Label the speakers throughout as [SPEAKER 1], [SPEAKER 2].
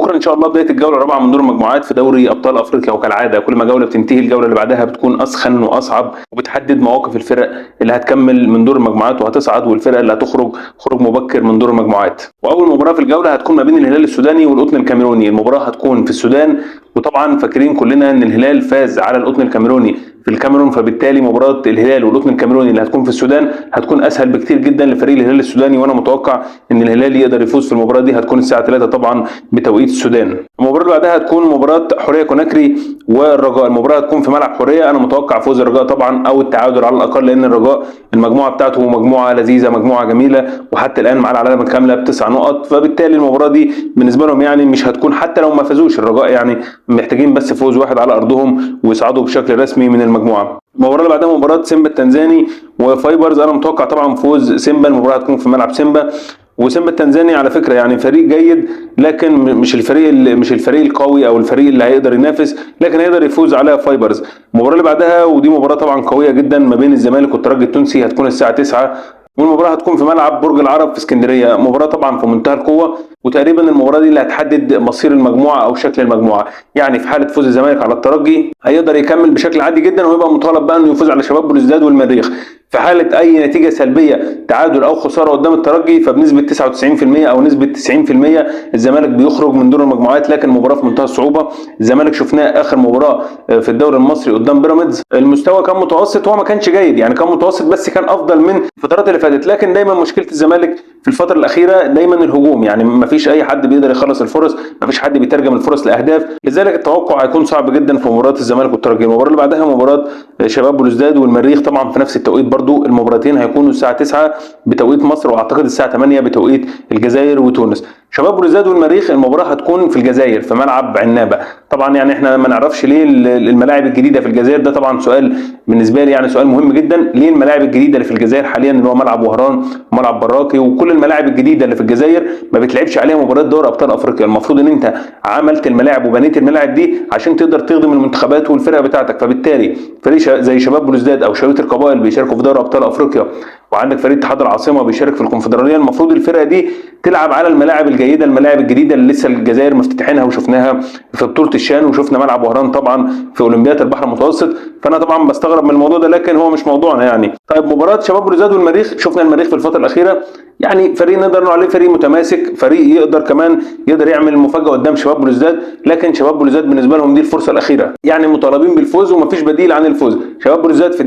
[SPEAKER 1] بكره ان شاء الله بدايه الجوله الرابعه من دور المجموعات في دوري ابطال افريقيا، وكالعاده كل ما جوله بتنتهي الجوله اللي بعدها بتكون اسخن واصعب، وبتحدد مواقف الفرق اللي هتكمل من دور المجموعات وهتصعد، والفرق اللي هتخرج خروج مبكر من دور المجموعات. واول مباراه في الجوله هتكون ما بين الهلال السوداني والقطن الكاميروني. المباراه هتكون في السودان، وطبعا فاكرين كلنا ان الهلال فاز على القطن الكاميروني في الكاميرون، فبالتالي مباراه الهلال والقطن الكاميروني اللي هتكون في السودان هتكون اسهل بكتير جدا لفريق الهلال السوداني، وانا متوقع ان الهلال يقدر يفوز في المباراه دي. هتكون الساعه 3 طبعا بتوقيت السودان. المباراه اللي بعدها هتكون مباراه حوريه كوناكري والرجاء. المباراه هتكون في ملعب حوريه، انا متوقع فوز الرجاء طبعا او التعادل على الاقل، لان الرجاء المجموعه بتاعته مجموعه لذيذه، مجموعه جميله، وحتى الان مع العلامه الكامله ب9 نقط، فبالتالي المباراه دي بالنسبه لهم يعني مش هتكون، حتى لو ما فازوش الرجاء يعني محتاجين بس فوز واحد على ارضهم ويصعدوا بشكل رسمي من المجموعه. المباراه اللي بعدها مباراه سيمبا التنزاني وفايبرز. انا متوقع طبعا فوز سيمبا. المباراه هتكون في ملعب سيمبا، وسيمبا التنزاني على فكره يعني فريق جيد، لكن مش الفريق القوي او الفريق اللي هيقدر ينافس، لكن هيقدر يفوز على فايبرز. المباراه اللي بعدها ودي مباراه طبعا قويه جدا ما بين الزمالك والترجي التونسي، هتكون الساعه 9، والمباراه هتكون في ملعب برج العرب في اسكندريه. مباراه طبعا في منتهى القوه، وتقريبا المباراه دي اللي هتحدد مصير المجموعه او شكل المجموعه. يعني في حاله فوز الزمالك على الترجي هيقدر يكمل بشكل عادي جدا، ويبقى مطالب بقى انه يفوز على شباب بلوزداد والمريخ. في حاله اي نتيجه سلبيه، تعادل او خساره قدام الترجي، فبنسبه 99% او نسبه 90% الزمالك بيخرج من دور المجموعات. لكن مباراه في منتهى الصعوبه. الزمالك شفناه اخر مباراه في الدوري المصري قدام بيراميدز، المستوى كان متوسط، هو ما كانش جيد يعني، كان متوسط بس كان افضل من الفترات اللي فاتت. لكن دايما مشكله الزمالك في الفتره الاخيره دايما الهجوم، يعني ما فيش اي حد بيقدر يخلص الفرص، ما فيش حد بيترجم الفرص لاهداف، لذلك التوقع هيكون صعب جدا في مباراه الزمالك والترجي. المباراه اللي بعدها مباراه شباب بلوزداد والمريخ، طبعا في نفس التوقيت برضو. المباراتين هيكونوا الساعه 9 بتوقيت مصر، واعتقد الساعه 8 بتوقيت الجزائر وتونس. شباب بلوزداد والمريخ المباراه هتكون في الجزائر في ملعب عنابه. طبعا يعني احنا ما نعرفش ليه الملاعب الجديده في الجزائر، ده طبعا سؤال بالنسبه لي يعني سؤال مهم جدا. ليه الملاعب الجديده اللي في الجزائر حاليا اللي هو ملعب وهران وملعب براكي وكل الملاعب الجديده اللي في الجزائر ما بتلعبش عليها مباريات دوري ابطال افريقيا؟ المفروض ان انت عملت الملاعب وبنيت الملاعب دي عشان تقدر تخدم المنتخبات والفرق بتاعتك. فبالتالي فريق زي شباب بلوزداد او شبيبه القبائل بيشاركوا في دوري ابطال افريقيا، وعندك فريق اتحاد العاصمه بيشارك في الكونفدراليه، المفروض الفرقه دي تلعب على الملاعب الجيده، الملاعب الجديده اللي لسه الجزائر مفتتحينها وشفناها في بطوله الشان، وشفنا ملعب وهران طبعا في اولمبياد البحر المتوسط. فانا طبعا بستغرب من الموضوع ده، لكن هو مش موضوعنا يعني. طيب مباراه شباب بلوزداد والمريخ، شفنا المريخ في الفتره الاخيره يعني فريق نقدر نقول عليه فريق متماسك، فريق يقدر كمان يعمل مفاجاه قدام شباب بلوزداد، لكن شباب بلوزداد بالنسبه لهم دي الفرصه الاخيره، يعني مطالبين بالفوز ومفيش بديل عن الفوز. شباب بلوزداد في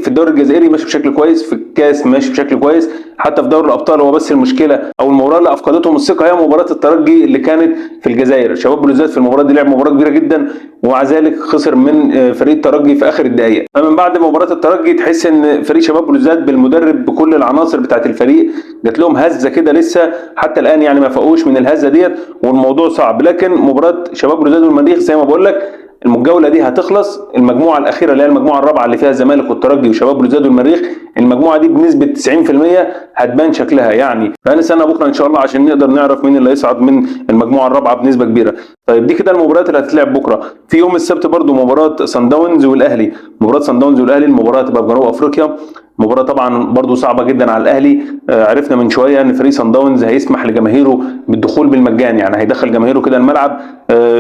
[SPEAKER 1] الدوري الجزائري ماشي بشكل كويس، في الكاس ماشي بشكل كويس، حتى في دوري الابطال. هو بس المشكله او المباراه اللي افقدتهم الثقه هي مباراه الترجي اللي كانت في الجزائر. شباب بلوزداد في المباراه دي لعب مباراه كبيره جدا، ومع ذلك خسر من فريق الترجي في اخر الدقائق. فمن بعد مباراه الترجي تحس ان فريق شباب بلوزداد بالمدرب بكل العناصر بتاعه الفريق جات لهم هزه كده، لسه حتى الان يعني ما فاقوش من الهزه ديت، والموضوع صعب. لكن مباراه شباب بلوزداد والمريخ زي ما بقول لك الجوله دي هتخلص، المجموعه الاخيره اللي هي المجموعه الرابعه اللي فيها الزمالك والترجي وشباب بلوزداد والمريخ، المجموعه دي بنسبه 90% هتبان شكلها يعني. فهنستنى بكره ان شاء الله عشان نقدر نعرف مين اللي هيصعد من المجموعه الرابعه بنسبه كبيره. طيب دي كده المباريات اللي هتتلعب بكره. في يوم السبت برضو مباراه صن داونز والاهلي. مباراه صن داونز والاهلي المباراه هتبقى في جنوب افريقيا، مباراه طبعا برضو صعبه جدا على الاهلي. عرفنا من شويه ان فريق صن داونز هيسمح لجماهيره بالدخول بالمجان، يعني هيدخل جماهيره كده الملعب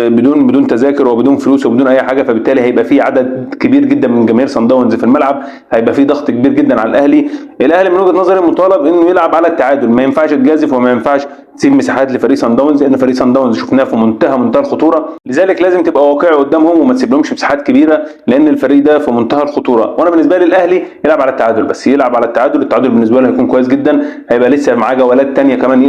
[SPEAKER 1] بدون تذاكر وبدون فلوس وبدون اي حاجه، فبالتالي هيبقى في عدد كبير جدا من جماهير صن داونز في الملعب، هيبقى في ضغط كبير جدا على الاهلي. الاهلي من وجهه نظري مطالب انه يلعب على التعادل، ما ينفعش تجازف وما ينفعش تسيب مساحات لفريق صن داونز، لان فريق صن داونز شفناه في منتهى الخطوره، لذلك لازم تبقى واقعي قدامهم وما تسيبلهمش مساحات كبيره، لان الفريق ده في منتهى الخطوره. وانا بالنسبه لي الاهلي يلعب على التعادل، بس يلعب على التعادل بالنسبه له هيكون كويس جدا، هيبقى لسه معاه جولات ثانيه كمان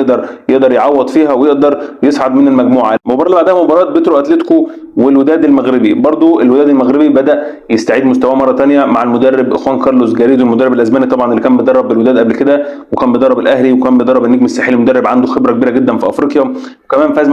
[SPEAKER 1] يقدر يعوض فيها ويقدر يصعد من المجموعه. المباراه اللي بعدها مباراه بترو اتلتيكو والوداد المغربي. برضو الوداد المغربي بدا يستعيد مستواه مره ثانيه مع المدرب خوان كارلوس جاريدو، المدرب الاسباني طبعا اللي كان بيدرب الوداد قبل كده، وكان بيدرب الاهلي، وكان بيدرب النجم الساحلي، مدرب عنده خبره كبيره جدا في افريقيا، وكمان فاز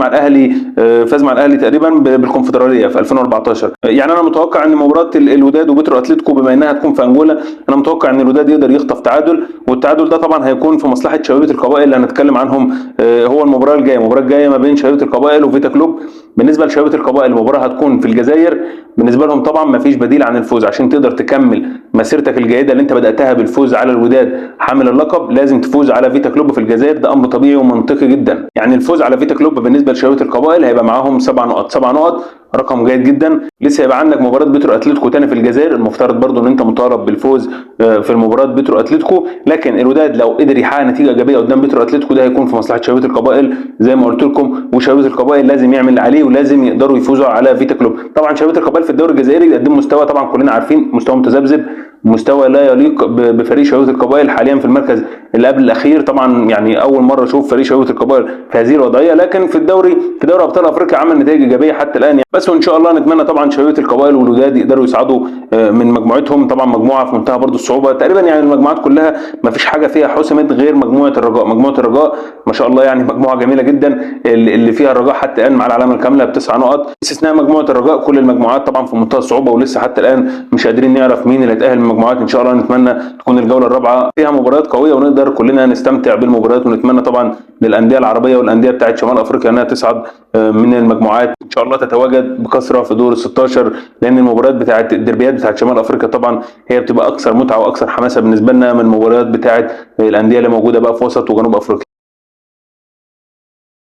[SPEAKER 1] مع الاهلي تقريبا بالكونفدراليه في 2014. يعني انا متوقع ان مباراه الوداد وبترو اتلتيكو بما انها تكون في انجولا، انا متوقع ان الوداد يقدر يخطف تعادل، والتعادل ده طبعا هيكون في مصلحه شبيبه القبائل اللي هنتكلم عنهم. هو المباراه الجايه ما بين شبيبه القبائل وفيتا كلوب. بالنسبه لشبيبه القبائل المباراه هتكون في الجزائر، بالنسبه لهم طبعا ما فيش بديل عن الفوز عشان تقدر تكمل مسيرتك الجيده اللي انت بداتها بالفوز على الوداد حامل اللقب لازم تفوز على فيتا كلوب في الجزائر. ده امر طبيعي ومنطقي جدا. يعني الفوز على فيتا كلوب بالنسبه لشباب القبائل هيبقى معاهم 7 نقط. 7 نقط رقم جيد جدا. لسه هيبقى عندك مباراه بترو اتلتيكو تاني في الجزائر، المفترض برضو ان انت مطالب بالفوز في المباراه بترو اتلتيكو، لكن الوداد لو قدر يحقق نتيجه ايجابيه قدام بترو اتلتيكو ده هيكون في مصلحه شباب القبائل زي ما قلت لكم. وشباب القبائل لازم يعمل اللي عليه ولازم يقدروا يفوزوا على فيتا كلوب. طبعا شباب القبائل في الدوري الجزائري بيقدم مستوى طبعا كلنا عارفين مستوى متذبذب، مستوى لا يليق بفريق شباب القبائل حاليا في المركز اللي قبل الاخير. طبعا يعني اول مره اشوف فريق شباب القبائل في هذه الوضعيه، لكن في دوري ابطال افريقيا عمل نتائج ايجابيه حتى الان يعني. بس وان شاء الله نتمنى طبعا شباب القبائل والوداد يقدروا يصعدوا من مجموعتهم. طبعا مجموعه في منتهى برضو الصعوبه تقريبا، يعني المجموعات كلها ما فيش حاجه فيها حسمت غير مجموعه الرجاء. مجموعه الرجاء ما شاء الله يعني مجموعه جميله جدا اللي فيها الرجاء حتى الان مع العلامه الكامله ب9 نقط باستثناء مجموعه الرجاء. كل المجموعات طبعا في منتهى الصعوبه ولسه حتى الان مش قادرين نعرف مين اللي هيتاهل من المجموعات. ان شاء الله نتمنى تكون الجوله الرابعه فيها مباريات قويه ونقدر كلنا نستمتع بالمباريات، ونتمنى طبعا للانديه العربيه والانديه بتاعت شمال افريقيا انها تصعد من المجموعات ان شاء الله، تتواجد بكثره في دور ال16، لان المباريات بتاعت الدربيات بتاعت شمال افريقيا طبعا هي بتبقى اكثر متعه واكثر حماسه بالنسبه لنا من المباريات بتاعت الانديه اللي موجوده بقى في وسط وجنوب افريقيا.